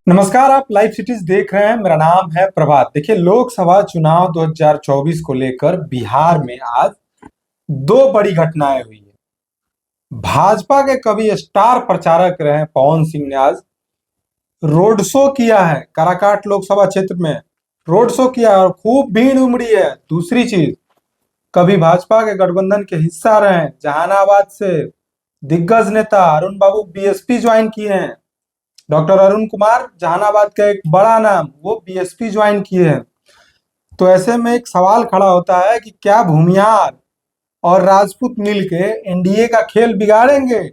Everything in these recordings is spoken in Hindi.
नमस्कार, आप लाइव सिटीज देख रहे हैं। मेरा नाम है प्रभात। देखिए, लोकसभा चुनाव 2024 को लेकर बिहार में आज दो बड़ी घटनाएं हुई है। भाजपा के कभी स्टार प्रचारक रहे पवन सिंह ने आज रोड शो किया है। काराकाट लोकसभा क्षेत्र में रोड शो किया है और खूब भीड़ उमड़ी है। दूसरी चीज, कभी भाजपा के गठबंधन के हिस्सा रहे जहानाबाद से दिग्गज नेता अरुण बाबू बीएसपी ज्वाइन किए हैं। डॉक्टर अरुण कुमार, जहानाबाद का एक बड़ा नाम, वो बीएसपी ज्वाइन किए हैं। तो ऐसे में एक सवाल खड़ा होता है कि क्या भूमिहार और राजपूत मिलके एनडीए का खेल बिगाड़ेंगे?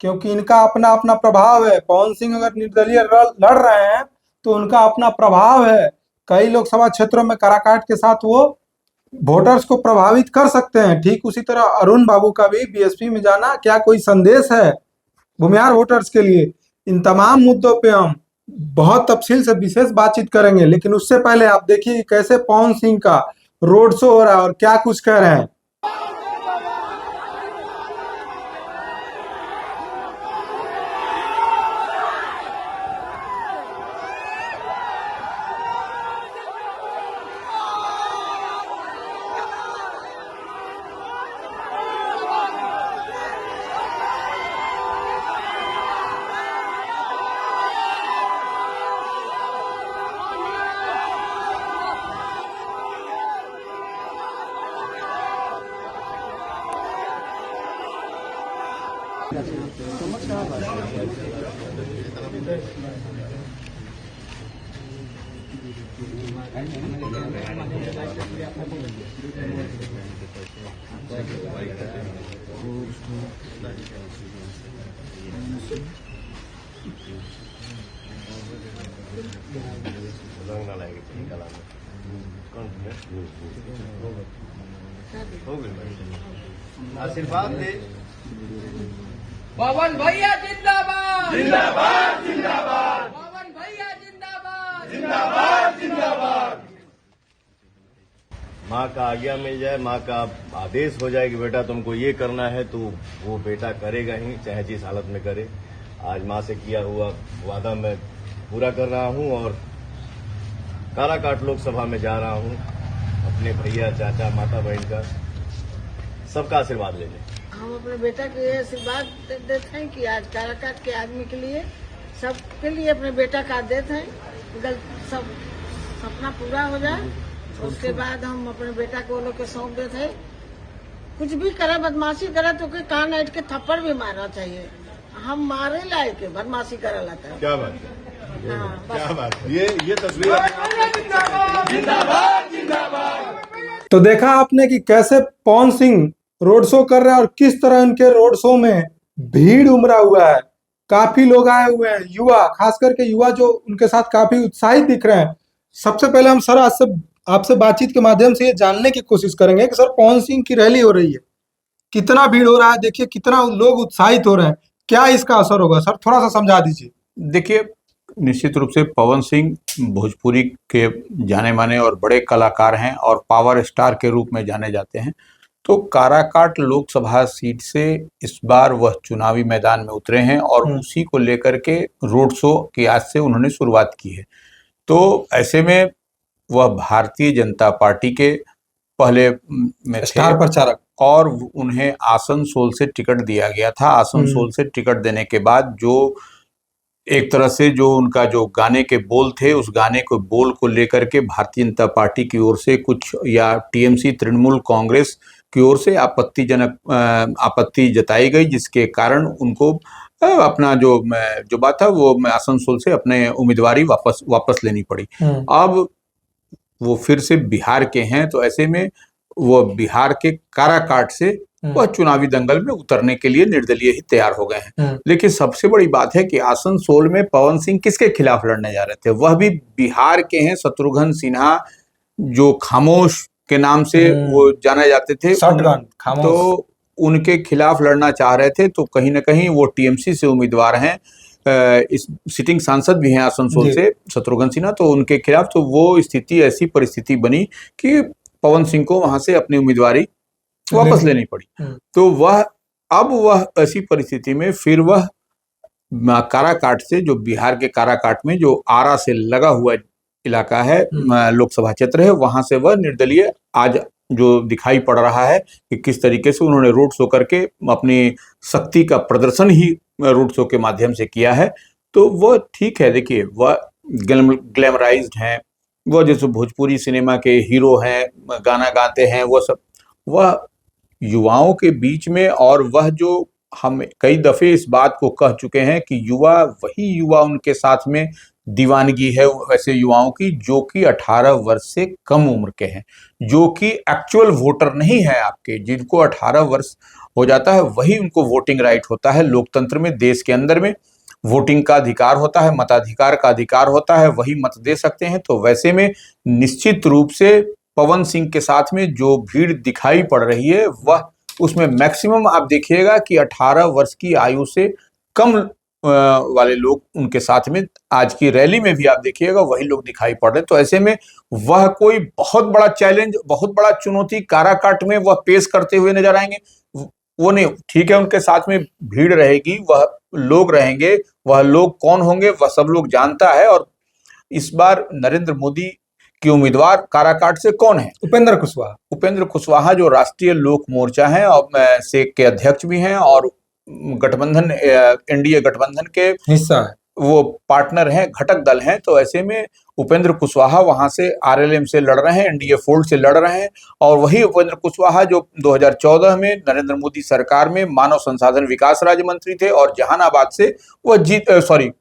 क्योंकि इनका अपना अपना प्रभाव है। पवन सिंह अगर निर्दलीय लड़ रहे हैं तो उनका अपना प्रभाव है। कई लोकसभा क्षेत्रों में काराकाट के साथ वो वोटर्स को प्रभावित कर सकते हैं। ठीक उसी तरह अरुण बाबू का भी बीएसपी में जाना क्या कोई संदेश है भूमिहार वोटर्स के लिए? इन तमाम मुद्दों पे हम बहुत तफसील से विशेष बातचीत करेंगे, लेकिन उससे पहले आप देखिए कैसे पवन सिंह का रोड शो हो रहा है और क्या कुछ कह रहे हैं। आशीर्वाद दे। पवन भैया जिंदाबाद जिंदाबाद जिंदाबाद पवन भैया जिंदाबाद जिंदाबाद जिंदाबाद। माँ का आज्ञा मिल जाए, माँ का आदेश हो जाए कि बेटा तुमको ये करना है, तो वो बेटा करेगा ही, चाहे जिस हालत में करे। आज माँ से किया हुआ वादा मैं पूरा कर रहा हूँ और काराकाट लोकसभा में जा रहा हूँ अपने भैया, चाचा, माता, बहन का सबका आशीर्वाद लेने। हम अपने बेटा के आशीर्वाद देते हैं कि आज काराकाट के आदमी के लिए, सबके लिए अपने बेटा का देते हैं, सब सपना पूरा हो जाए। उसके बाद हम अपने बेटा को वो लोग के सौंप देते हैं। कुछ भी करे, बदमाशी करे तो कान ऐट के थप्पड़ भी मारना चाहिए। हम मारे लाए के बदमाशी करे लाता है। क्या बात है, हाँ, क्या बात है। ये तस्वीर जिंदाबाद जिंदाबाद। तो देखा आपने कि कैसे पवन सिंह रोड शो कर रहे हैं और किस तरह इनके रोड शो में भीड़ उमड़ा हुआ है। काफी लोग आए हुए हैं, युवा, खास करके युवा जो उनके साथ काफी उत्साहित दिख रहे हैं। सबसे पहले हम सर आपसे बातचीत के माध्यम से ये जानने की कोशिश करेंगे कि सर पवन सिंह की रैली हो रही है, कितना भीड़ हो रहा है, देखिए कितना लोग उत्साहित हो रहे हैं, क्या इसका असर होगा सर, थोड़ा सा समझा दीजिए। देखिए, निश्चित रूप से पवन सिंह भोजपुरी के जाने माने और बड़े कलाकार हैं और पावर स्टार के रूप में जाने जाते हैं। तो काराकाट लोकसभा सीट से इस बार वह चुनावी मैदान में उतरे हैं और उसी को लेकर के रोड शो की आज से उन्होंने शुरुआत की है। तो ऐसे में वह भारतीय जनता पार्टी के पहले में स्टार प्रचारक, और उन्हें आसनसोल से टिकट दिया गया था। आसनसोल से टिकट देने के बाद जो एक तरह से जो उनका जो गाने के बोल थे, उस गाने को बोल को लेकर के भारतीय जनता पार्टी की ओर से कुछ, या टीएमसी तृणमूल कांग्रेस की ओर से आपत्ति जताई गई, जिसके कारण उनको अपना जो बात था वो आसनसोल से अपने उम्मीदवारी वापस लेनी पड़ी। अब वो फिर से बिहार के हैं, तो ऐसे में वो बिहार के काराकाट से वह चुनावी दंगल में उतरने के लिए निर्दलीय ही तैयार हो गए हैं। लेकिन सबसे बड़ी बात है कि आसनसोल में पवन सिंह किसके खिलाफ लड़ने जा रहे थे? वह भी बिहार के हैं, शत्रुघ्न सिन्हा, जो खामोश के नाम से वो जाने जाते थे, तो उनके खिलाफ लड़ना चाह रहे थे। तो कहीं ना कहीं वो टीएमसी से उम्मीदवार हैं, इस सिटिंग सांसद भी हैं आसनसोल से, शत्रुघ्न सिन्हा। तो उनके खिलाफ तो वो स्थिति, ऐसी परिस्थिति बनी कि पवन सिंह को वहां से अपनी उम्मीदवारी वापस लेनी पड़ी। तो वह ऐसी परिस्थिति में फिर वह काराकाट से, जो बिहार के काराकाट में जो आरा से लगा हुआ इलाका है, लोकसभा क्षेत्र है, वहां से वह निर्दलीय आज जो दिखाई पड़ रहा है कि किस तरीके से उन्होंने रोड शो करके अपनी शक्ति का प्रदर्शन ही रोड शो के माध्यम से किया है। तो वह ठीक है, देखिए वह ग्लैमराइज्ड हैं, वह जैसे भोजपुरी सिनेमा के हीरो हैं, गाना गाते हैं, वो सब वह युवाओं के बीच में, और वह जो हम कई दफे इस बात को कह चुके हैं कि युवा वही युवा उनके साथ में दीवानगी है वैसे युवाओं की जो कि 18 वर्ष से कम उम्र के हैं, जो कि एक्चुअल वोटर नहीं है आपके। जिनको 18 वर्ष हो जाता है वही उनको वोटिंग राइट होता है। लोकतंत्र में, देश के अंदर में वोटिंग का अधिकार होता है, मताधिकार का अधिकार होता है, वही मत दे सकते हैं। तो वैसे में निश्चित रूप से पवन सिंह के साथ में जो भीड़ दिखाई पड़ रही है वह उसमें मैक्सिमम आप देखिएगा कि 18 वर्ष की आयु से कम वाले लोग उनके साथ में, आज की रैली में भी आप देखिएगा वही लोग दिखाई पड़ रहे हैं। तो ऐसे में वह कोई बहुत बड़ा चैलेंज, बहुत बड़ा चुनौती काराकाट में वह पेश करते हुए नजर आएंगे, वो नहीं। ठीक है, उनके साथ में भीड़ रहेगी, वह लोग रहेंगे, वह लोग कौन होंगे वह सब लोग जानता है। और इस बार नरेंद्र मोदी के उम्मीदवार काराकाट से कौन है? उपेंद्र कुशवाहा। उपेंद्र कुशवाहा जो राष्ट्रीय लोक मोर्चा है और से के अध्यक्ष भी हैं और गठबंधन, एनडीए गठबंधन के हिस्सा है, वो पार्टनर हैं, घटक दल हैं। तो ऐसे में उपेंद्र कुशवाहा वहां से आरएलएम से लड़ रहे हैं, एनडीए फोल्ड से लड़ रहे हैं। और वही उपेंद्र कुशवाहा जो 2014 में नरेंद्र मोदी सरकार में मानव संसाधन विकास राज्य मंत्री थे और जहानाबाद से वह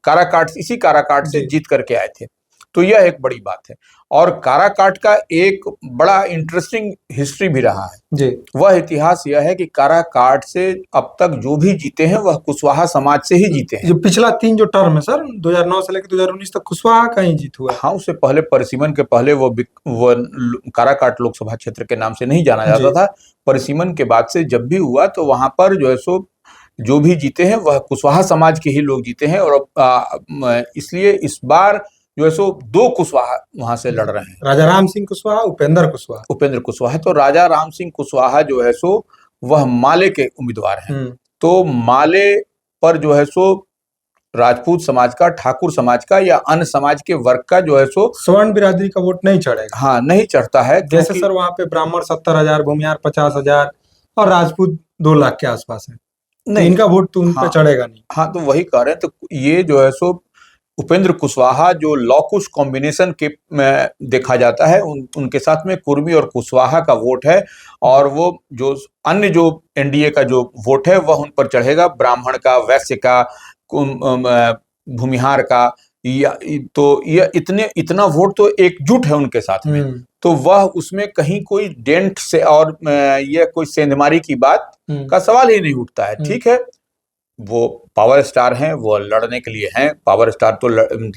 काराकाट, इसी काराकाट से जीत करके आए थे। तो यह एक बड़ी बात है। और काराकाट का एक बड़ा इंटरेस्टिंग हिस्ट्री भी रहा है जी। वह इतिहास यह है कि काराकाट से अब तक जो भी जीते हैं वह कुशवाहा समाज से ही जीते हैं। जो पिछला 3 जो टर्म है सर, 2009 से लेकर 2019 तक कुशवाहा का ही जीत हुआ है। हाँ, उससे पहले परिसीमन के पहले वो काराकाट लोकसभा क्षेत्र के नाम से नहीं जाना जाता था। परिसीमन के बाद से जब भी हुआ तो वहां पर जो है सो जो भी जीते हैं वह कुशवाहा समाज के ही लोग जीते हैं। और इसलिए इस बार जो है सो 2 कुशवाहा वहां से लड़ रहे हैं, राजा राम सिंह कुशवाहा, उपेंद्र कुशवाहा। उपेंद्र कुशवाहा। तो राजा राम सिंह कुशवाहा जो है सो वह माले के उम्मीदवार हैं। तो माले पर जो है सो राजपूत समाज का, ठाकुर समाज का या अन्य समाज के वर्ग का जो है सो स्वर्ण बिरादरी का वोट नहीं चढ़ेगा। हाँ, नहीं चढ़ता है। जैसे सर वहां पे ब्राह्मण 70,000, भूमिहार 50,000 और राजपूत 2 लाख के आसपास है। नहीं, इनका वोट तो उन पे चढ़ेगा नहीं। हाँ, तो वही कह रहे हैं। तो ये जो है सो उपेंद्र कुशवाहा जो लॉकुश कॉम्बिनेशन के में देखा जाता है, उनके साथ में कुर्मी और कुशवाहा का वोट है। और वो जो अन्य जो एनडीए का जो वोट है वह उन पर चढ़ेगा, ब्राह्मण का, वैश्य का, भूमिहार का। तो ये इतना वोट तो एकजुट है उनके साथ में। तो वह उसमें कहीं कोई डेंट से और ये कोई सेंधमारी की बात का सवाल ही नहीं उठता है। ठीक है, वो पावर स्टार हैं, वो लड़ने के लिए हैं पावर स्टार। तो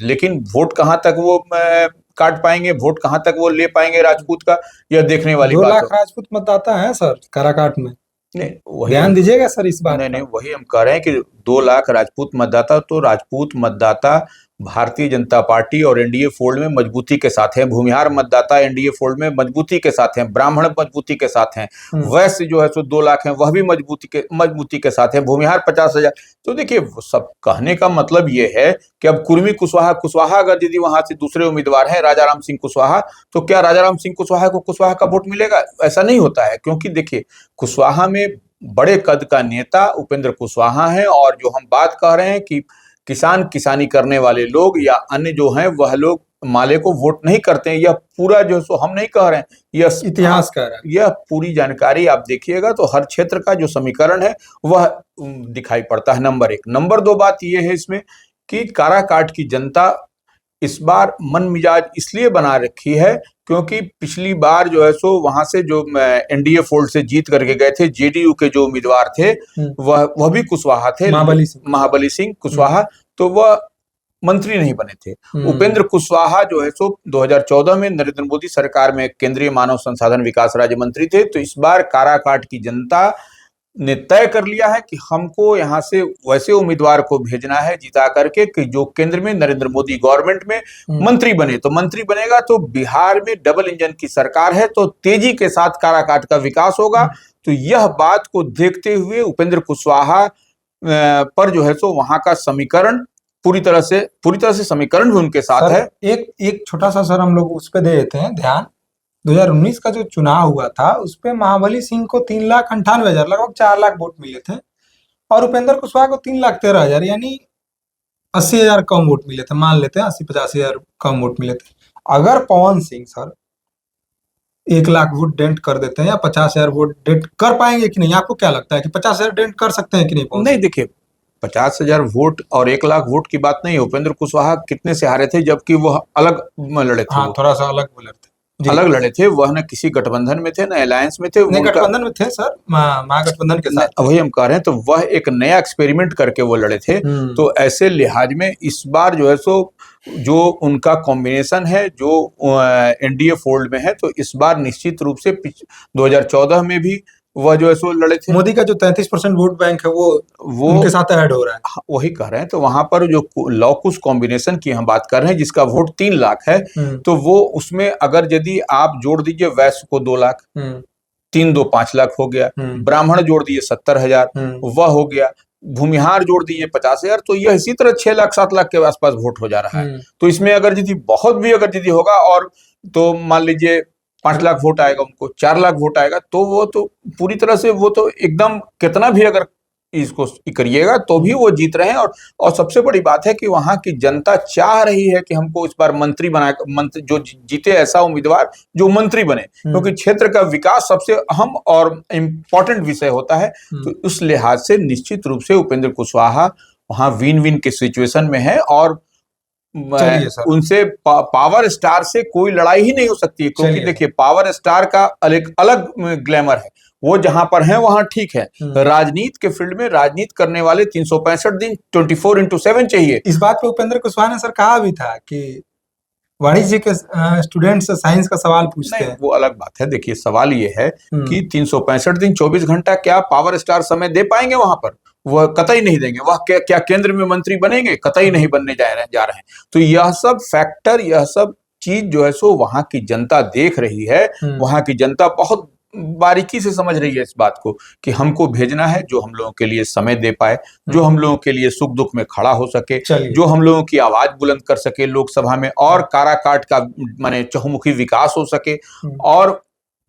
लेकिन वोट कहां तक वो काट पाएंगे, वोट कहां तक वो ले पाएंगे राजपूत का, यह देखने वाली 2 बात लाख राजपूत मतदाता है सर काराकाट में। नहीं, वही ध्यान दीजिएगा सर इस बात। नहीं, वही हम कह रहे हैं कि 2 लाख राजपूत मतदाता, तो राजपूत मतदाता भारतीय जनता पार्टी और एनडीए फोल्ड में मजबूती के साथ हैं, भूमिहार मतदाता एनडीए फोल्ड में मजबूती के साथ हैं, ब्राह्मण मजबूती के साथ हैं, वैश्य जो है सो 2 लाख हैं, वह भी मजबूती के साथ हैं, भूमिहार 50,000। तो देखिए, सब कहने का मतलब ये है कि अब कुर्मी कुशवाहा अगर यदि वहां से दूसरे उम्मीदवार हैं राजा राम सिंह कुशवाहा, तो क्या राजा राम सिंह कुशवाहा को कुशवाहा का वोट मिलेगा? ऐसा नहीं होता है, क्योंकि देखिए कुशवाहा में बड़े कद का नेता उपेंद्र कुशवाहा है। और जो हम बात कह रहे हैं कि किसानी करने वाले लोग या अन्य जो हैं वह लोग माले को वोट नहीं करते हैं, यह पूरा जो सो हम नहीं कह रहे हैं, यह इतिहास कह रहा है। यह पूरी जानकारी आप देखिएगा तो हर क्षेत्र का जो समीकरण है वह दिखाई पड़ता है। नंबर 1। नंबर 2 बात यह है इसमें कि काराकाट की जनता इस बार मन मिजाज इसलिए बना रखी है क्योंकि पिछली बार जो है सो वहां से जो एनडीए फोल्ड से जीत करके गए थे जेडीयू के जो उम्मीदवार थे वह भी कुशवाहा थे, महाबली सिंह कुशवाहा। तो वह मंत्री नहीं बने थे। उपेंद्र कुशवाहा जो है सो 2014 में नरेंद्र मोदी सरकार में केंद्रीय मानव संसाधन विकास राज्य मंत्री थे। तो इस बार काराकाट की जनता ने तय कर लिया है कि हमको यहाँ से वैसे उम्मीदवार को भेजना है जिता करके कि जो केंद्र में नरेंद्र मोदी गवर्नमेंट में मंत्री बने। तो मंत्री बनेगा तो बिहार में डबल इंजन की सरकार है, तो तेजी के साथ काराकाट का विकास होगा। तो यह बात को देखते हुए उपेंद्र कुशवाहा पर जो है सो वहां का समीकरण पूरी तरह से समीकरण भी उनके साथ सर है। एक छोटा सा सर हम लोग उस पे दे देते हैं ध्यान। 2019 का जो चुनाव हुआ था उस पे महाबली सिंह को 3,98,000 लगभग 4 लाख वोट मिले थे और उपेंद्र कुशवाहा को 3,13,000 यानी 80,000 कम वोट मिले थे। मान लेते हैं 80-50,000 कम वोट मिले थे। अगर Pawan Singh sir 1 lakh vote dent कर देते हैं या 50,000 वोट डेंट कर पाएंगे कि नहीं, आपको क्या लगता है कि 50,000 डेंट कर सकते हैं कि नहीं पवन नहीं सिंह? देखिए, 50,000 वोट और 1 लाख वोट की बात नहीं है। उपेंद्र कुशवाहा कितने से हारे थे जबकि वह अलग लड़े थे। हाँ वो थोड़ा सा अलग बोलर थे जी। अलग लड़े थे, वह न किसी गठबंधन में थे न अलायंस में थे। नहीं उनका गठबंधन में थे सर, महागठबंधन के साथ। वही हम कह रहे हैं, तो वह एक नया एक्सपेरिमेंट करके वो लड़े थे। तो ऐसे लिहाज में इस बार जो है सो जो उनका कॉम्बिनेशन है जो एनडीए फोल्ड में है, तो इस बार निश्चित रूप से 2014 में भी वह जो है सो लड़े थे। मोदी का जो 33% वोट बैंक है वो उनके साथ ऐड हो रहा है। हाँ, वही कह रहे हैं। तो वहां पर जो लॉकुस कॉम्बिनेशन की हम बात कर रहे हैं जिसका वोट 3 लाख है, तो वो उसमें अगर यदि आप जोड़ दीजिए वैश्य को 2 लाख, 3-2 5 लाख हो गया, ब्राह्मण जोड़ दिए 70,000 वह हो गया, भूमिहार जोड़ दीजिए 50,000, तो यह इसी तरह 6 लाख 7 लाख के आसपास वोट हो जा रहा है। तो इसमें अगर यदि बहुत भी अगर यदि होगा और तो मान लीजिए 5 लाख वोट आएगा, उनको 4 लाख वोट आएगा, तो वो तो पूरी तरह से वो तो एकदम कितना भी अगर इसको करिएगा तो भी वो जीत रहे हैं। और सबसे बड़ी बात है कि वहां की जनता चाह रही है कि हमको इस बार मंत्री जो जीते ऐसा उम्मीदवार जो मंत्री बने, क्योंकि क्षेत्र का विकास सबसे अहम और इम्पोर्टेंट विषय होता है। तो उस लिहाज से निश्चित रूप से उपेंद्र कुशवाहा वहां विन विन के सिचुएशन में है और उनसे पावर स्टार से कोई लड़ाई ही नहीं हो सकती है, क्योंकि देखिए पावर स्टार का अलग ग्लैमर है, वो जहां पर है वहां ठीक है। राजनीति के फील्ड में राजनीति करने वाले 365 दिन 24/7 चाहिए। इस बात पे उपेंद्र कुशवाहा ने सर कहा भी था कि वाणिज्य के स्टूडेंट से साइंस का सवाल पूछते हैं। वो अलग बात है। देखिए सवाल ये है कि 365 दिन 24 घंटा क्या पावर स्टार समय दे पाएंगे वहां पर? वह कतई नहीं देंगे। वह क्या केंद्र में मंत्री बनेंगे? कतई नहीं बनने जा रहे हैं। तो यह सब फैक्टर, यह सब चीज जो है सो वहां की जनता देख रही है। वहां की जनता बहुत बारीकी से समझ रही है इस बात को कि हमको भेजना है जो हम लोगों के लिए समय दे पाए, जो हम लोगों के लिए सुख दुख में खड़ा हो सके, जो हम लोगों की आवाज बुलंद कर सके लोकसभा में, और काराकाट का माने चहुमुखी विकास हो सके, और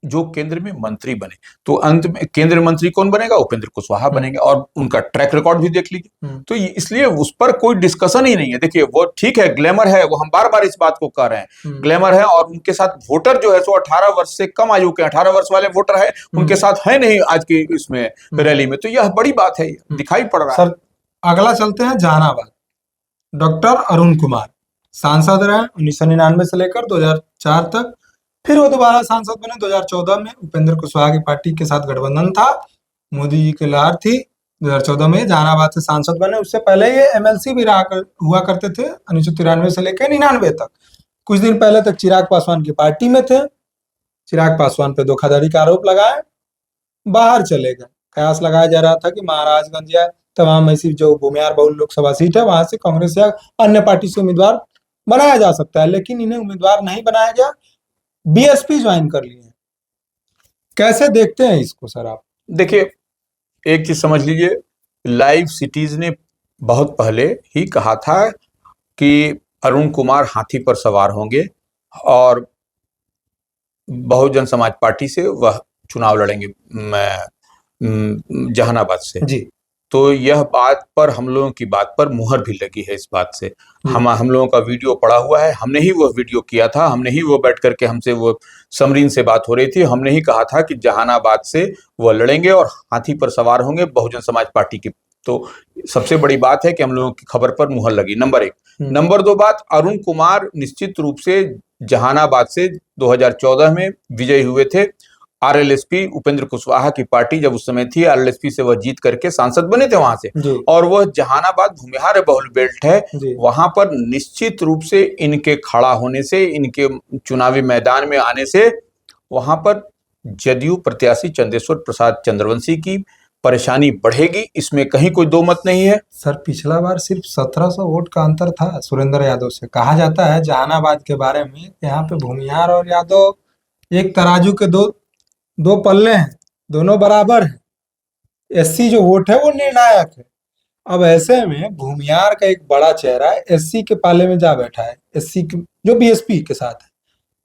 जो केंद्र में मंत्री बने। तो अंत में केंद्र मंत्री कौन बनेगा? उपेंद्र कुशवाहा बनेंगे, और उनका ट्रैक रिकॉर्ड भी देख लीजिए। तो इसलिए उस पर कोई डिस्कशन ही नहीं है। देखिए वो ठीक है, ग्लैमर है, वो हम बार बार इस बात को कह रहे हैं, ग्लैमर है, और उनके साथ वोटर जो है सो 18 वर्ष से कम आयु के 18 वर्ष वाले वोटर है, उनके साथ है नहीं आज की इसमें रैली में। तो यह बड़ी बात है, दिखाई पड़ रहा है। सर अगला चलते हैं जहानाबाद। डॉक्टर अरुण कुमार सांसद रहे 1999 से लेकर 2004 तक, फिर वो दोबारा सांसद बने 2014 में। उपेंद्र कुशवाहा की पार्टी के साथ गठबंधन था, मोदी जी की लहर थी, 2014 में जहानाबाद से सांसद बने। उससे पहले ये एमएलसी भी हुआ करते थे 1993 से लेकर 99 तक। कुछ दिन पहले तक चिराग पासवान की पार्टी में थे। चिराग पासवान पे धोखाधड़ी का आरोप लगाए, बाहर चले गए। कयास लगाया जा रहा था कि महाराजगंज या तमाम ऐसी जो भूमिहार बहुल लोकसभा सीट है वहां से कांग्रेस या अन्य पार्टी से उम्मीदवार बनाया जा सकता है, लेकिन इन्हें उम्मीदवार नहीं बनाया गया, बीएसपी ज्वाइन कर लिए। कैसे देखते हैं इसको सर आप? देखिए एक चीज समझ लीजिए, लाइव सिटीज ने बहुत पहले ही कहा था कि अरुण कुमार हाथी पर सवार होंगे और बहुजन समाज पार्टी से वह चुनाव लड़ेंगे जहानाबाद से जी। तो यह बात पर हम लोगों की बात पर मुहर भी लगी है। इस बात से हम लोगों का वीडियो पड़ा हुआ है, हमने ही वह वीडियो किया था, हमने ही वो बैठ करके हमसे वो समरीन से बात हो रही थी, हमने ही कहा था कि जहानाबाद से वह लड़ेंगे और हाथी पर सवार होंगे बहुजन समाज पार्टी की। तो सबसे बड़ी बात है कि हम लोगों की खबर पर मुहर लगी, नंबर 1। नंबर 2 बात, अरुण कुमार निश्चित रूप से जहानाबाद से 2014 में विजयी हुए थे। आरएलएसपी उपेंद्र कुशवाहा की पार्टी जब उस समय थी, आरएलएसपी से वह जीत करके सांसद बने थे वहां से, और वह जहानाबाद भूमिहार बहुल बेल्ट है, वहां पर निश्चित रूप से इनके खड़ा होने से, इनके चुनावी मैदान में आने से वहां पर जदयू प्रत्याशी चंदेश्वर प्रसाद चंद्रवंशी की परेशानी बढ़ेगी, इसमें कहीं कोई दो मत नहीं है। सर पिछला बार सिर्फ 1700 वोट का अंतर था सुरेंद्र यादव से। कहा जाता है जहानाबाद के बारे में, यहाँ पे भूमिहार और यादव एक तराजू के दो पल्ले हैं, दोनों बराबर हैं। एससी जो वोट है वो निर्णायक है। अब ऐसे में भूमियार का एक बड़ा चेहरा एससी के पाले में जा बैठा है, एससी जो बीएसपी के साथ है।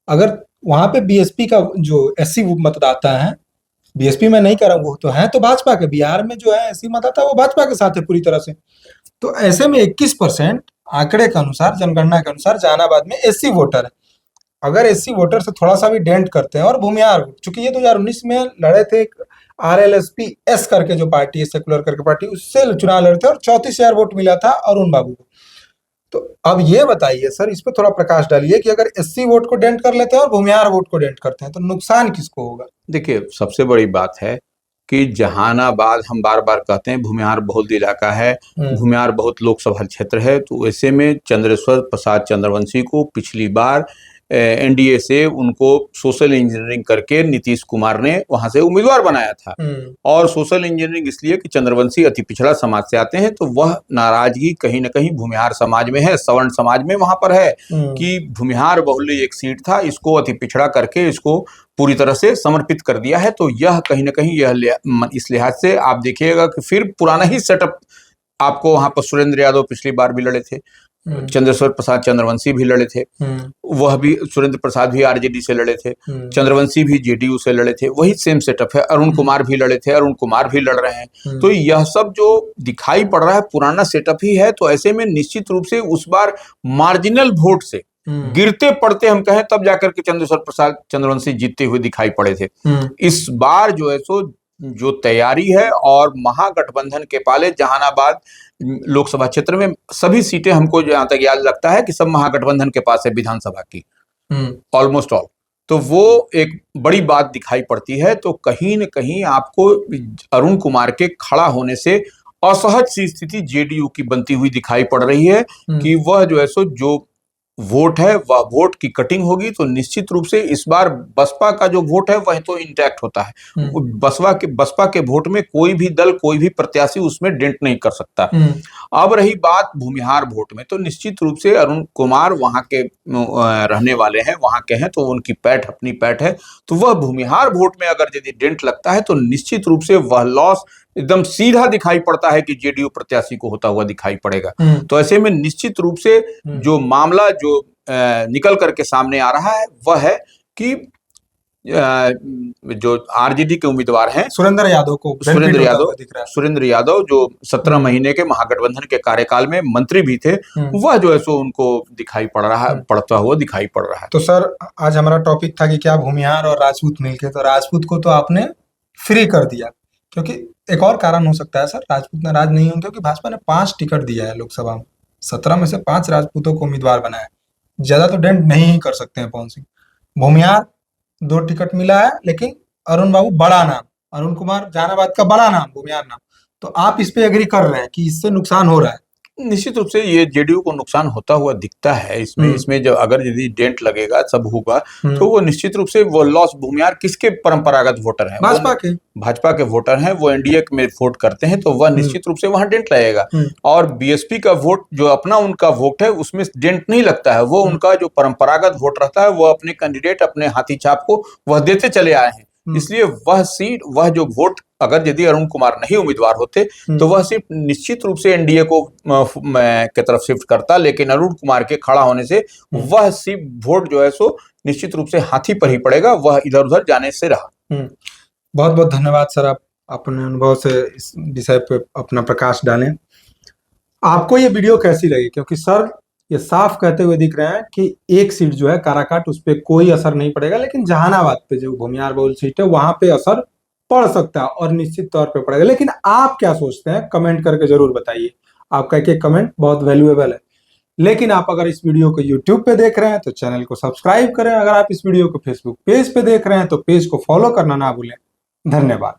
अगर वहां पे बीएसपी का जो एससी मतदाता है, बीएसपी में नहीं कर रहा, वो तो है तो भाजपा के, बिहार में जो है एससी मतदाता वो भाजपा के साथ है पूरी तरह से। तो ऐसे में 21% आंकड़े के अनुसार, जनगणना के अनुसार जहानाबाद में एससी वोटर है। अगर एससी वोटर से थोड़ा सा भी डेंट करते हैं और भूमियार, चूंकि ये 2019 में लड़े थे, RLSP एस करके जो पार्टी है, सेकुलर करके पार्टी, उससे चुनाव लड़े थे और 34,000 वोट मिला था अरुण बाबू को। तो अब ये बताइए सर, इस पे थोड़ा प्रकाश डालिए कि अगर एससी वोट को डेंट कर लेते हैं और भूमियार वोट को डेंट करते हैं तो नुकसान किसको होगा? देखिए, सबसे बड़ी बात है कि जहानाबाद, हम बार बार कहते हैं, भूमिहार बहुल इलाका है, भूमिहार बहुत लोकसभा क्षेत्र है। तो ऐसे में चंद्रेश्वर प्रसाद चंद्रवंशी को पिछली बार एनडीए से उनको सोशल इंजीनियरिंग करके नीतीश कुमार ने वहां से उम्मीदवार बनाया था। और सोशल इंजीनियरिंग इसलिए कि चंद्रवंशी अति पिछड़ा समाज से आते हैं, तो वह नाराजगी कहीं ना कहीं भूमिहार समाज में है, सवर्ण समाज में वहां पर है कि भूमिहार बहुल एक सीट था, इसको अति पिछड़ा करके इसको पूरी तरह से समर्पित कर दिया है। तो यह कहीं ना कहीं यह इस लिहाज से आप देखिएगा कि फिर पुराना ही सेटअप आपको वहां पर सुरेंद्र यादव पिछली बार भी लड़े थे, चंद्रेश्वर प्रसाद चंद्रवंशी भी लड़े थे, वह भी सुरेंद्र प्रसाद भी आरजेडी से लड़े थे, चंद्रवंशी भी जेडीयू से लड़े थे, वही सेम सेटअप है। अरुण कुमार भी लड़े थे, अरुण कुमार भी लड़ रहे हैं। तो यह सब जो दिखाई पड़ रहा है पुराना सेटअप ही है। तो ऐसे में निश्चित रूप से उस बार मार्जिनल वोट से गिरते पड़ते हम कहें तब जाकर के चंद्रेश्वर प्रसाद चंद्रवंशी जीतते हुए दिखाई पड़े थे। इस बार जो है सो जो तैयारी है और महागठबंधन के पाले जहानाबाद लोकसभा क्षेत्र में सभी सीटें, हमको जहां तक याद लगता है कि सब महागठबंधन के पास है विधानसभा की, ऑलमोस्ट ऑल। तो वो एक बड़ी बात दिखाई पड़ती है। तो कहीं न कहीं आपको अरुण कुमार के खड़ा होने से असहज सी स्थिति जेडीयू की बनती हुई दिखाई पड़ रही है कि वह जो है सो जो वोट है वह वोट की कटिंग होगी। तो निश्चित रूप से इस बार बसपा का जो वोट है वह तो इंटैक्ट होता है। बसपा के वोट में कोई भी दल, कोई भी प्रत्याशी उसमें डेंट नहीं कर सकता। अब रही बात भूमिहार वोट में, तो निश्चित रूप से अरुण कुमार वहां के रहने वाले हैं, वहां के हैं, तो उनकी पैठ अपनी पैठ है। तो वह भूमिहार वोट में अगर यदि डेंट लगता है तो निश्चित रूप से वह लॉस एकदम सीधा दिखाई पड़ता है कि जेडीयू प्रत्याशी को होता हुआ दिखाई पड़ेगा। तो ऐसे में निश्चित रूप से जो मामला जो निकल करके सामने आ रहा है वह है कि जो आरजेडी के उम्मीदवार हैं सुरेंद्र यादव जो 17 महीने के महागठबंधन के कार्यकाल में मंत्री भी थे, वह जो है सो उनको दिखाई पड़ता हुआ दिखाई पड़ रहा है। तो सर, आज हमारा टॉपिक था कि क्या भूमिहार और राजपूत मिलके, तो राजपूत को तो आपने फ्री कर दिया, क्योंकि एक और कारण हो सकता है सर, राजपूत नाराज नहीं होंगे क्योंकि भाजपा ने 5 टिकट दिया है लोकसभा में, 17 में से 5 राजपूतों को उम्मीदवार बनाया। ज्यादा तो डेंट नहीं ही कर सकते हैं पवन सिंह। भूमिहार 2 टिकट मिला है, लेकिन अरुण बाबू बड़ा नाम, अरुण कुमार जहानाबाद का बड़ा नाम, भूमिहार नाम। तो आप इस पे एग्री कर रहे हैं कि इससे नुकसान हो रहा है? निश्चित रूप से ये जेडीयू को नुकसान होता हुआ दिखता है इसमें जब अगर यदि डेंट लगेगा, सब होगा, तो वो निश्चित रूप से वो लॉस, भूमिहार किसके परंपरागत वोटर हैं? भाजपा के वोटर हैं, वो एनडीए में वोट करते हैं, तो वह निश्चित रूप से वहां डेंट लगेगा। और बीएसपी का वोट जो अपना उनका वोट है उसमें डेंट नहीं लगता है। वो उनका जो परंपरागत वोट रहता है वो अपने कैंडिडेट, अपने हाथी छाप को वह देते चले आए हैं। इसलिए वह सीट, वह जो वोट अगर यदि अरुण कुमार नहीं उम्मीदवार होते तो वह सिर्फ निश्चित रूप से एनडीए को के तरफ शिफ्ट करता, लेकिन अरुण कुमार के खड़ा होने से वह सिर्फ वोट जो है सो निश्चित रूप से हाथी पर ही पड़ेगा, वह इधर उधर जाने से रहा। बहुत बहुत धन्यवाद सर, आप अपने अनुभव से इस विषय पे अपना प्रकाश डालें। आपको ये वीडियो कैसी लगी? क्योंकि सर ये साफ कहते हुए दिख रहे हैं कि एक सीट जो है काराकाट, उस पर कोई असर नहीं पड़ेगा, लेकिन जहानाबाद पे जो भूमिहार बहुल सीट है वहां पे असर पड़ सकता है और निश्चित तौर पे पड़ेगा। लेकिन आप क्या सोचते हैं कमेंट करके जरूर बताइए। आपका एक कमेंट बहुत वैल्यूएबल है। लेकिन आप अगर इस वीडियो को यूट्यूब पे देख रहे हैं तो चैनल को सब्सक्राइब करें। अगर आप इस वीडियो को फेसबुक पेज पे देख रहे हैं तो पेज को फॉलो करना ना भूलें। धन्यवाद।